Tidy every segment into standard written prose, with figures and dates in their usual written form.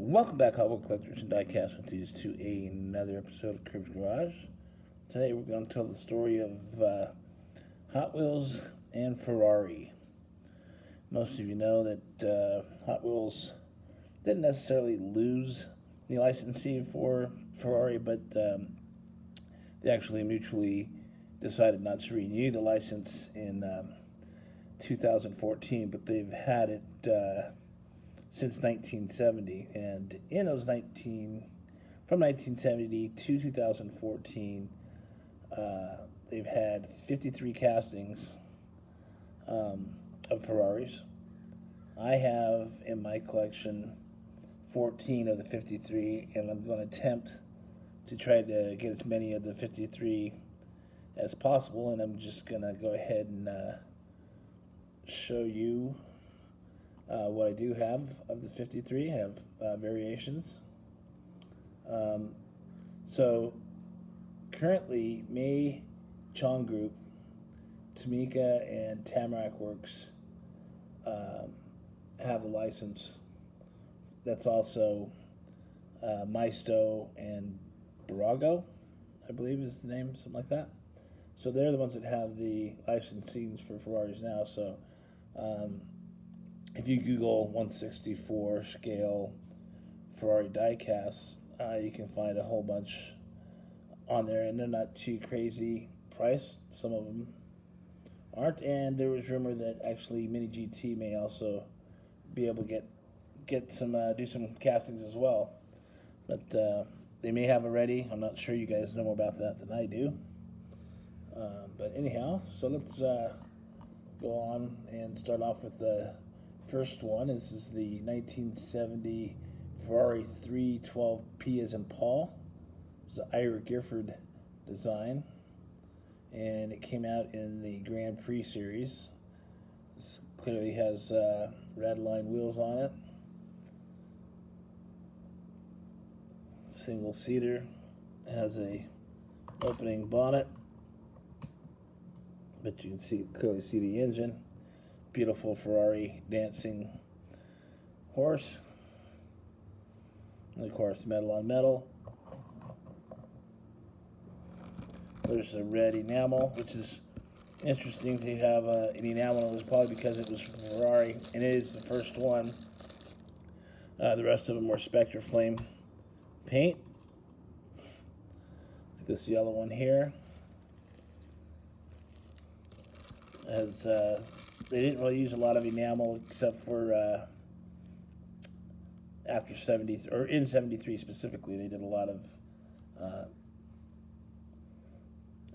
Welcome back, Hot Wheel Collectors and Diecast enthusiasts, to another episode of Crib's Garage. Today we're going to tell the story of Hot Wheels and Ferrari. Most of you know that Hot Wheels didn't necessarily lose the licensee for Ferrari, but they actually mutually decided not to renew the license in 2014, but they've had it since 1970, and in those from 1970 to 2014, they've had 53 castings of Ferraris. I have in my collection 14 of the 53, and I'm going to attempt to try to get as many of the 53 as possible, and I'm just going to go ahead and show you what I do have of the 53. I have variations. So currently, May Chong Group, Tamika, and Tamarack Works have the license. That's also Maisto and Barago, I believe is the name, something like that. So they're the ones that have the licensings for Ferraris now. So if you Google 164 scale Ferrari diecasts, you can find a whole bunch on there, and they're not too crazy priced. Some of them aren't, and there was rumor that actually Mini GT may also be able to get some do some castings as well, but they may have already. I'm not sure. You guys know more about that than I do. But anyhow, so let's go on and start off with the first one. This is the 1970 Ferrari 312P as in Paul. It's an Ira Gifford design, and it came out in the Grand Prix series. This clearly has Radline wheels on it. Single seater, has a opening bonnet, but you can clearly see the engine. Beautiful Ferrari dancing horse, and of course metal on metal. There's a red enamel, which is interesting to have an enamel. It was probably because it was Ferrari, and it is the first one. The rest of them were Spectre Flame paint, like this yellow one here. As they didn't really use a lot of enamel except for after 70, or in 73 specifically, they did a lot of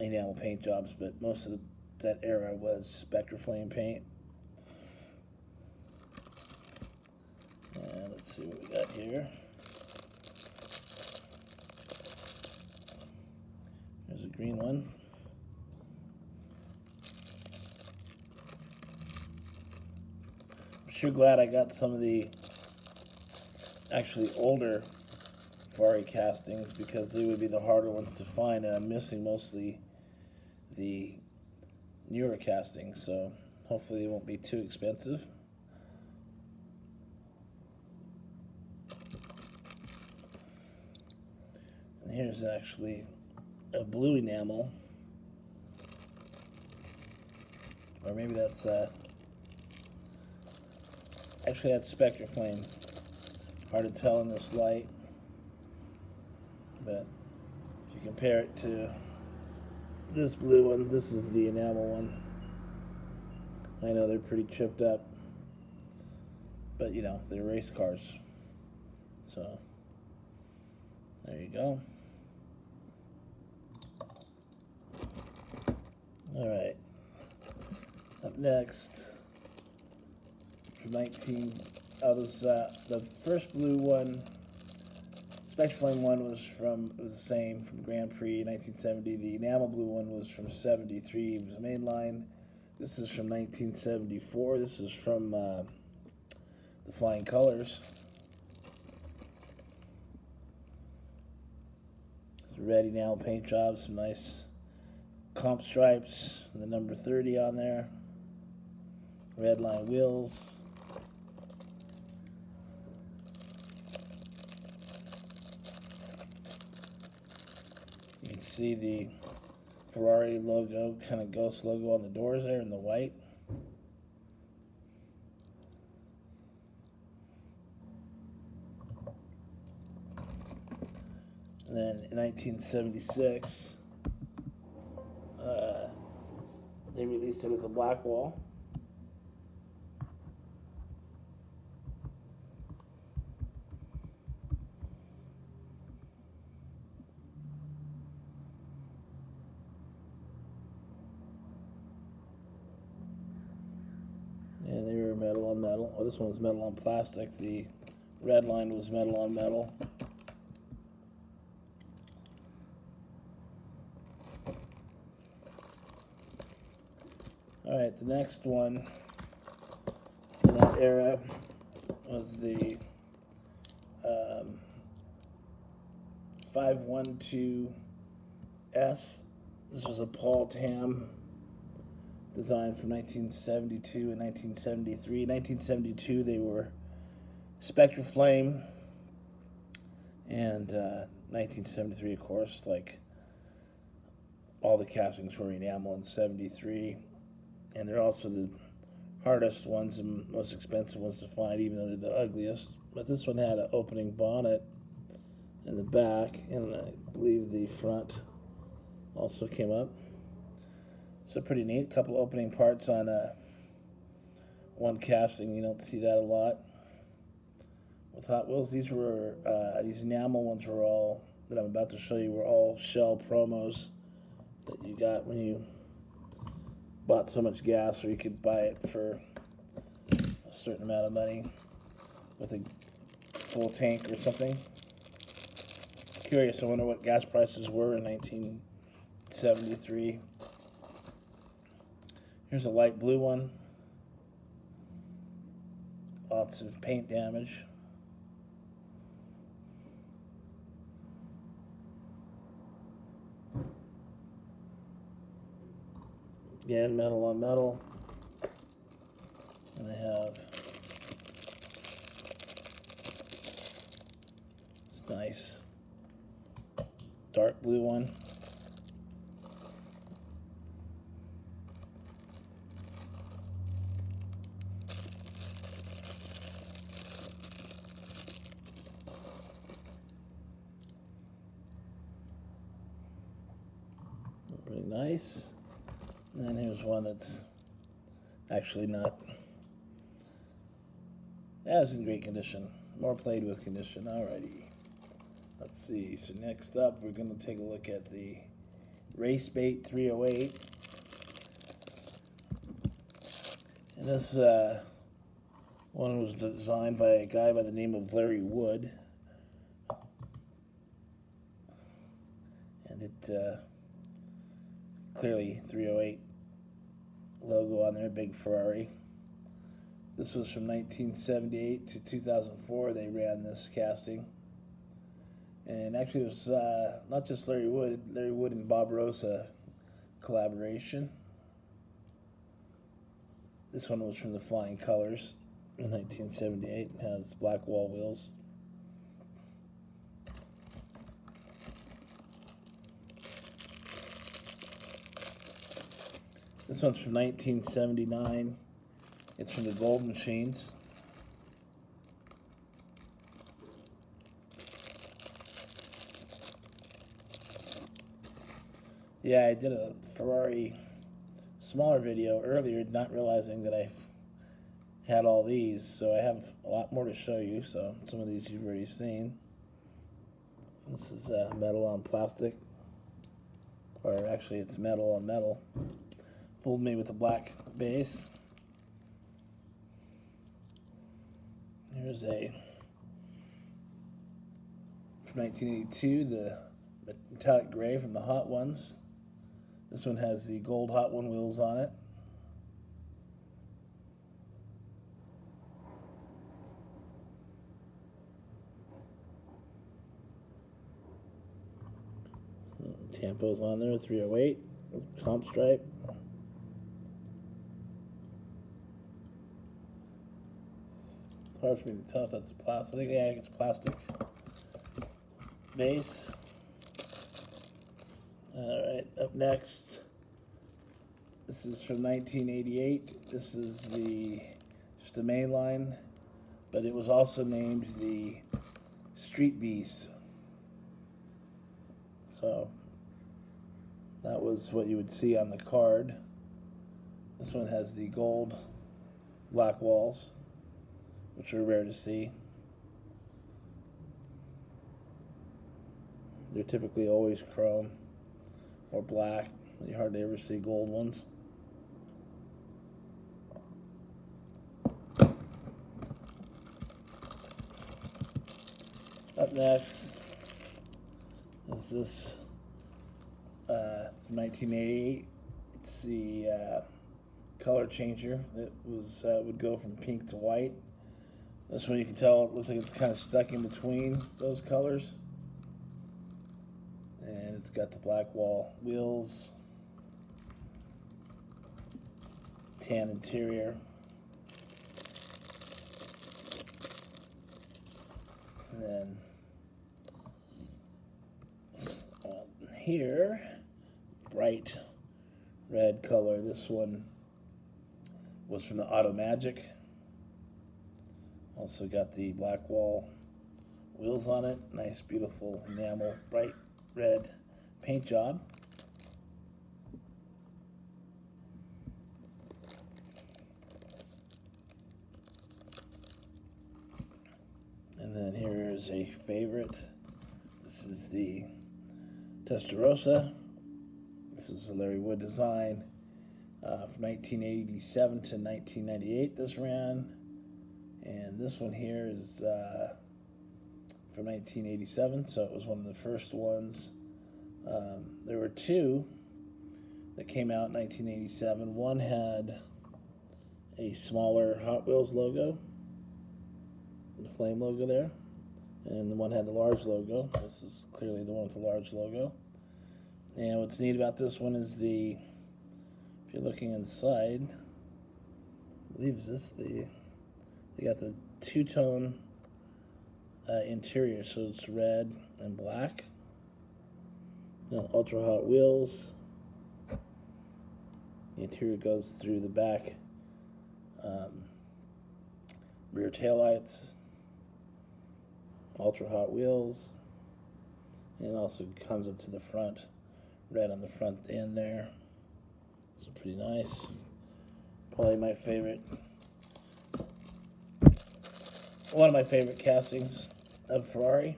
enamel paint jobs, but most of that era was Spectre Flame paint. And let's see what we got here. There's a green one. Sure glad I got some of the actually older Ferrari castings, because they would be the harder ones to find, and I'm missing mostly the newer castings, so hopefully they won't be too expensive. And here's actually a blue enamel, or maybe that's actually that's Spectre Flame. Hard to tell in this light, but if you compare it to this blue one, this is the enamel one. I know they're pretty chipped up, but you know, they're race cars. So there you go. All right, up next, from the first blue one, Spectre Flame one was the same from Grand Prix 1970. The enamel blue one was from 73. It was a mainline. This is from 1974. This is from the Flying Colors. It's a red enamel paint job, some nice comp stripes, and the number 30 on there. Red line wheels. can see the Ferrari logo, kind of ghost logo on the doors there in the white. And then in 1976, they released it as a black wall. And they were metal on metal. Oh, this one was metal on plastic. The red line was metal on metal. All right, the next one in that era was the 512S. This was a Paul Tam design from 1972 and 1973. In 1972, they were Spectre Flame, and 1973, of course, like all the castings were enamel in 73. And they're also the hardest ones and most expensive ones to find, even though they're the ugliest. But this one had an opening bonnet in the back, and I believe the front also came up. So pretty neat. Couple opening parts on one casting. You don't see that a lot with Hot Wheels. These were these enamel ones were all that I'm about to show you were all shell promos that you got when you bought so much gas, or you could buy it for a certain amount of money with a full tank or something. Curious, I wonder what gas prices were in 1973. Here's a light blue one. Lots of paint damage. Again, metal on metal. And I have this nice dark blue one. Pretty nice. And then here's one that's actually not as in great condition. More played with condition. Alrighty. Let's see. So next up, we're going to take a look at the Race Bait 308. And this one was designed by a guy by the name of Larry Wood. And it clearly 308 logo on there, big Ferrari. This was from 1978 to 2004. They ran this casting. And actually it was not just Larry Wood and Bob Rosa collaboration. This one was from the Flying Colors in 1978 and has black wall wheels. This one's from 1979. It's from the Gold Machines. Yeah, I did a Ferrari smaller video earlier, not realizing that I had all these, so I have a lot more to show you. So some of these you've already seen. This is metal on plastic, or actually it's metal on metal. Fooled me with the black base. Here's a from 1982, the metallic gray from the Hot Ones. This one has the gold Hot One wheels on it. Tampo's on there, 308, comp stripe. It's hard for me to tell if that's plastic. Yeah, it's plastic base. Alright, up next, this is from 1988. This is just the main line, but it was also named the Street Beast. So that was what you would see on the card. This one has the gold black walls, which are rare to see. They're typically always chrome or black. You hardly ever see gold ones. Up next is this 1988. It's the color changer. It would go from pink to white. This one you can tell it looks like it's kind of stuck in between those colors. And it's got the black wall wheels, tan interior, and then here, bright red color. This one was from the Auto Magic. Also got the black wall wheels on it. Nice, beautiful enamel, bright red paint job. And then here is a favorite. This is the Testarossa. This is a Larry Wood design from 1987 to 1998 this ran. And this one here is from 1987, so it was one of the first ones. There were two that came out in 1987. One had a smaller Hot Wheels logo, the flame logo there, and the one had the large logo. This is clearly the one with the large logo. And what's neat about this one is if you're looking inside, I believe they got the two-tone interior, so it's red and black. Ultra Hot Wheels. The interior goes through the back rear taillights. Ultra Hot Wheels. And it also comes up to the front, red on the front end there. So pretty nice. Probably my favorite. One of my favorite castings of Ferrari.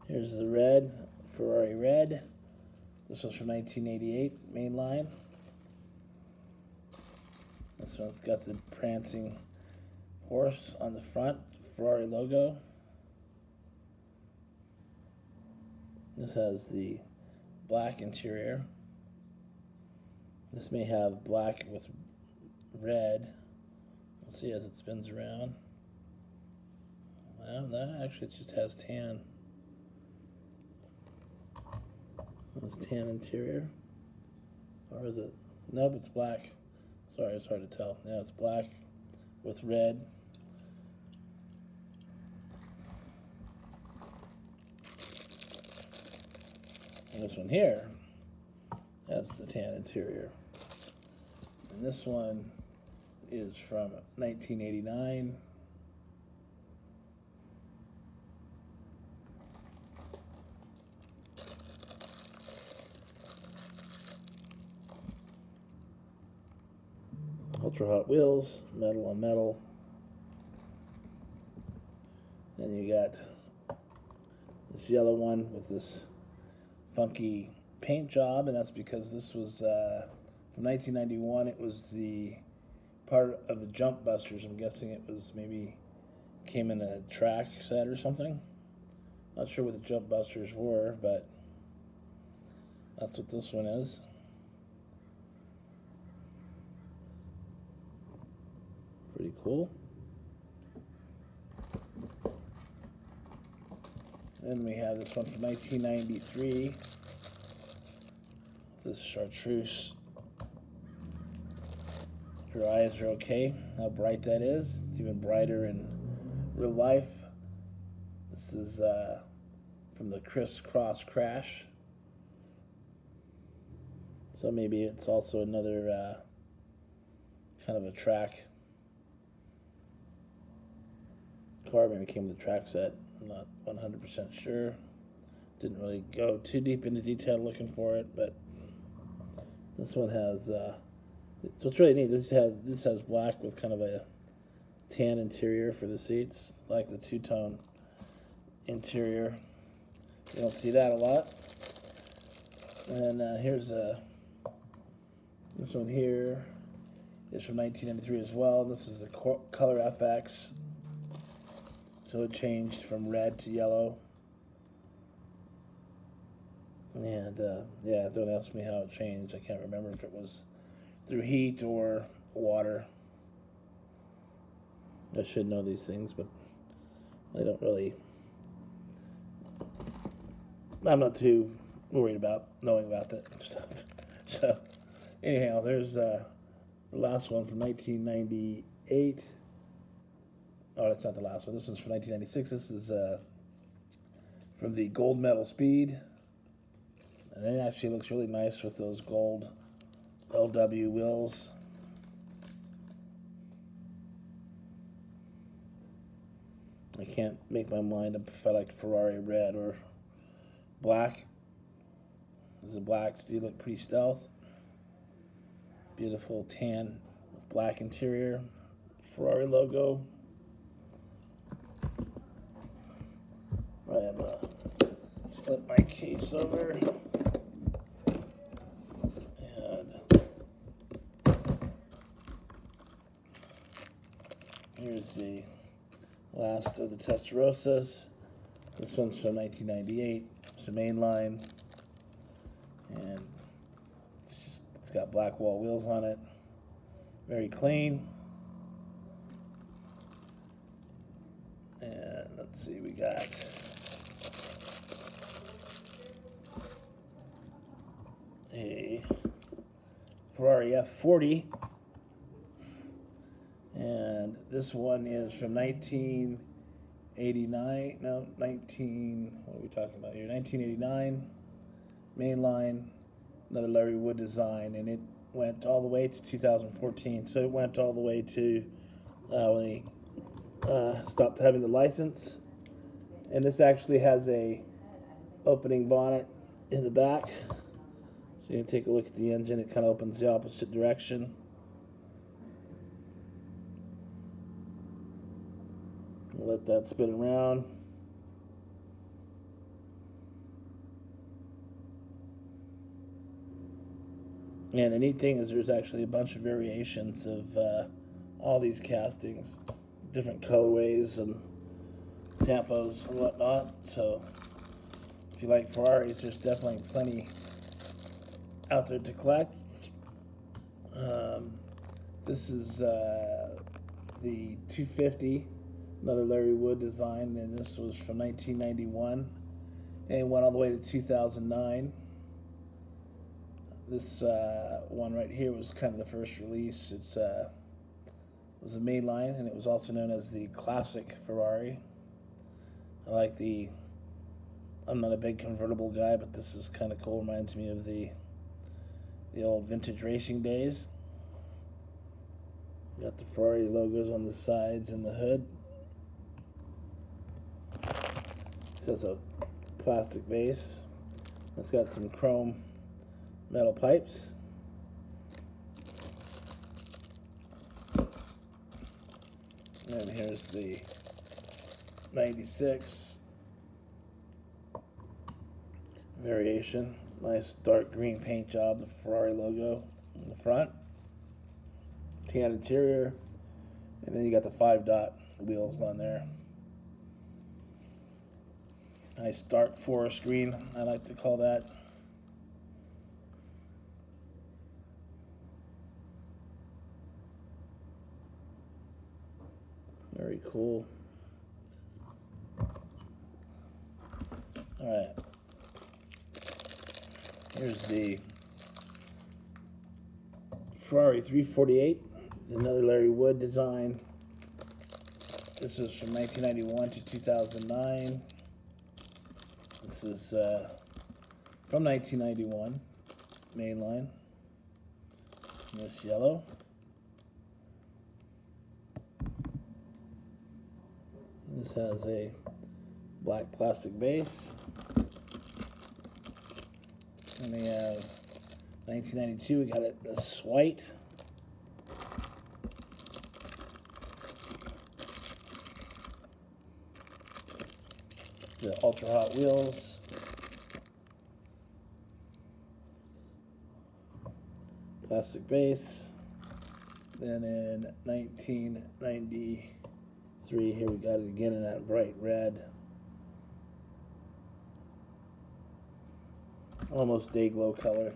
Here's the red, Ferrari red. This was from 1988, mainline. This one's got the prancing horse on the front, Ferrari logo. This has the black interior. This may have black with red. Let's see as it spins around. Well, that actually just has tan. It's tan interior. Or is it? Nope, it's black. Sorry, it's hard to tell. Yeah, it's black with red. And this one here has the tan interior. And this one is from 1989. Ultra Hot Wheels, metal on metal. Then you got this yellow one with this funky paint job, and that's because this was from 1991. It was the part of the Jump Busters. I'm guessing it was maybe came in a track set or something. Not sure what the Jump Busters were, but that's what this one is. Pretty cool. Then we have this one from 1993. This chartreuse. Your eyes are okay. How bright that is. It's even brighter in real life. This is from the Criss Cross Crash So maybe it's also another kind of a track car. Maybe it came with a track set. I'm not 100% sure. Didn't really go too deep into detail looking for it, but this one has. So it's really neat. This has black with kind of a tan interior for the seats, like the two-tone interior. You don't see that a lot. And here's this one here is from 1993 as well. This is a color FX, so it changed from red to yellow. And yeah, don't ask me how it changed. I can't remember if it was through heat or water. I should know these things, but I don't really. I'm not too worried about knowing about that stuff. So, anyhow, there's the last one from 1998. Oh, that's not the last one. This is from 1996. This is from the Gold Medal Speed. And it actually looks really nice with those gold LW wheels. I can't make my mind up if I like Ferrari red or black. There's a black, do you look pretty stealth? Beautiful tan with black interior. Ferrari logo. Right, I'm gonna flip my case over. And here's the last of the Testarossas. This one's from 1998. It's a mainline, and it's got black wall wheels on it. Very clean. And let's see, we got a Ferrari F40. And this one is from 1989. No, what are we talking about here? 1989, mainline, another Larry Wood design, and it went all the way to 2014. So it went all the way to when they stopped having the license. And this actually has a opening bonnet in the back. So you can take a look at the engine. It kind of opens the opposite direction. Let that spin around. And the neat thing is there's actually a bunch of variations of all these castings, different colorways and tampos and whatnot. So if you like Ferraris, there's definitely plenty out there to collect. This is the 250. Another Larry Wood design, and this was from 1991 and went all the way to 2009. This one right here was kind of the first release. It was a mainline, and it was also known as the Classic Ferrari. I'm not a big convertible guy, but this is kind of cool. Reminds me of the old vintage racing days. Got the Ferrari logos on the sides and the hood. This has a plastic base. It's got some chrome metal pipes. And here's the 96 variation. Nice dark green paint job, the Ferrari logo in the front. Tan interior. And then you got the 5-dot wheels on there. Nice dark forest green, I like to call that. Very cool. All right. Here's the Ferrari 348, another Larry Wood design. This is from 1991 to 2009. This is from 1991, mainline. This yellow. This has a black plastic base. And we have 1992, we got it this white. The Ultra Hot Wheels. Plastic base. Then in 1993, here we got it again in that bright red. Almost day glow color.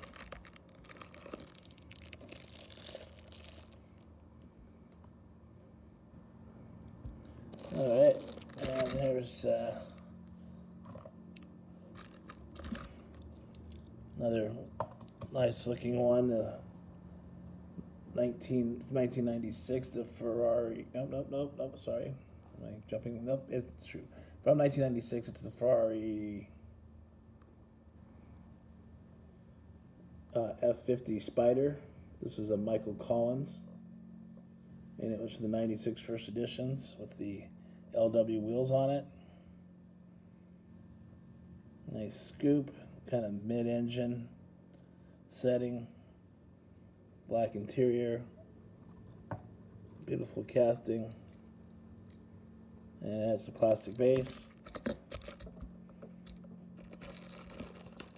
Alright, and there's another nice looking one, 1996, the Ferrari, nope, sorry, am I jumping, nope, it's true, from 1996, it's the Ferrari F50 Spider. This was a Michael Collins, and it was for the 96 first editions with the LW wheels on it. Nice scoop, kind of mid-engine setting, black interior, beautiful casting, and it has the plastic base.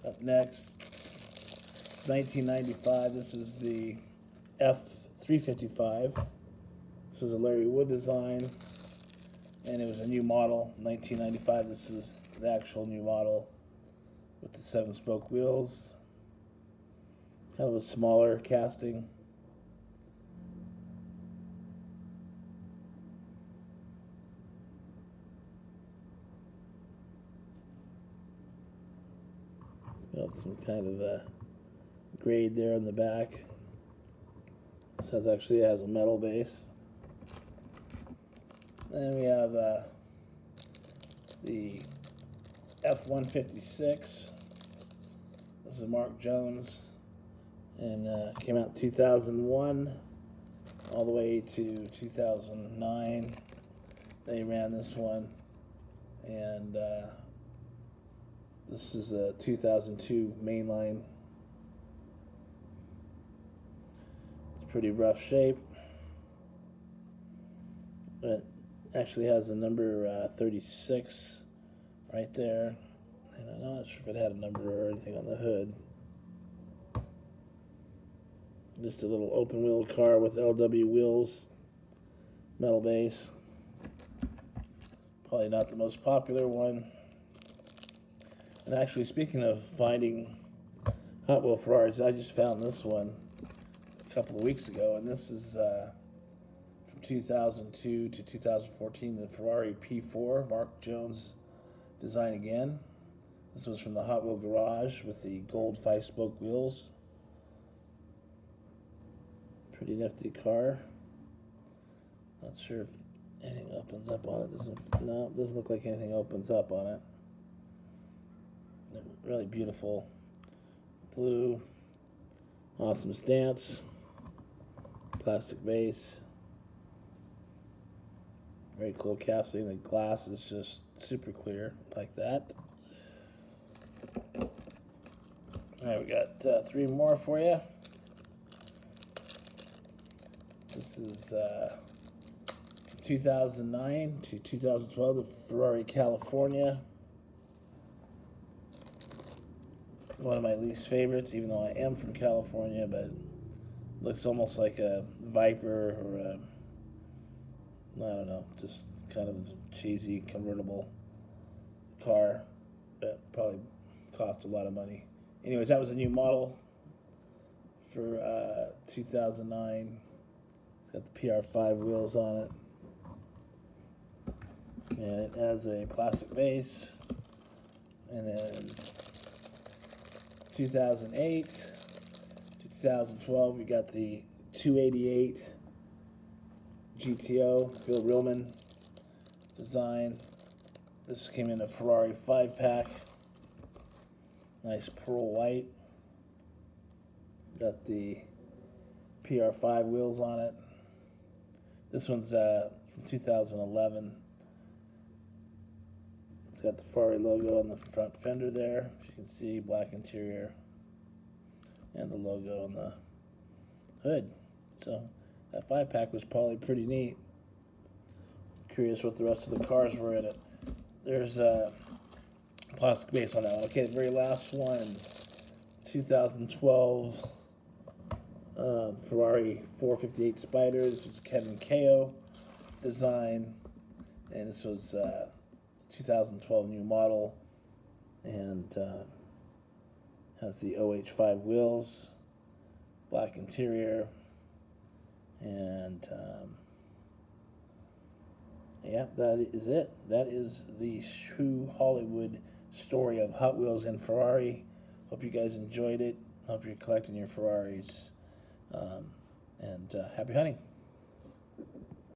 Up next, 1995, this is the F355. This is a Larry Wood design, and it was a new model, 1995. This is the actual new model with the 7-spoke wheels. Kind of a smaller casting. It's got some kind of a grade there on the back. This actually has a metal base. Then we have the F-156. This is Mark Jones, and came out in 2001 all the way to 2009. They ran this one, and this is a 2002 mainline. It's a pretty rough shape. It actually has a number 36 right there. And I'm not sure if it had a number or anything on the hood. Just a little open wheel car with LW wheels, metal base. Probably not the most popular one. And actually, speaking of finding Hot Wheel Ferraris, I just found this one a couple of weeks ago, and this is from 2002 to 2014, the Ferrari P4, Mark Jones design again. This was from the Hot Wheel Garage with the gold 5-spoke wheels. Pretty nifty car. Not sure if anything opens up on it. Doesn't look like anything opens up on it. Really beautiful blue. Awesome stance. Plastic base. Very cool casting. The glass is just super clear like that. Alright, we got 3 more for you. This is 2009 to 2012, the Ferrari California. One of my least favorites, even though I am from California, but it looks almost like a Viper or a, I don't know, just kind of cheesy convertible car that probably cost a lot of money. Anyways, that was a new model for 2009. It's got the PR5 wheels on it. And it has a plastic base. And then 2008 to 2012, we got the 288 GTO, Bill Rillman design. This came in a Ferrari 5-pack. Nice pearl white. Got the PR5 wheels on it. This one's from 2011. It's got the Ferrari logo on the front fender there, if you can see, black interior, and the logo on the hood. So that 5-pack was probably pretty neat. Curious what the rest of the cars were in it. There's a plastic base on that one. Okay, the very last one, 2012 Ferrari 458 Spiders. It's Kevin Ko design, and this was 2012 new model, and has the OH5 wheels, black interior, and yeah, that is it. That is the true Hollywood story of Hot Wheels and Ferrari. Hope you guys enjoyed it. Hope you're collecting your Ferraris, and happy hunting.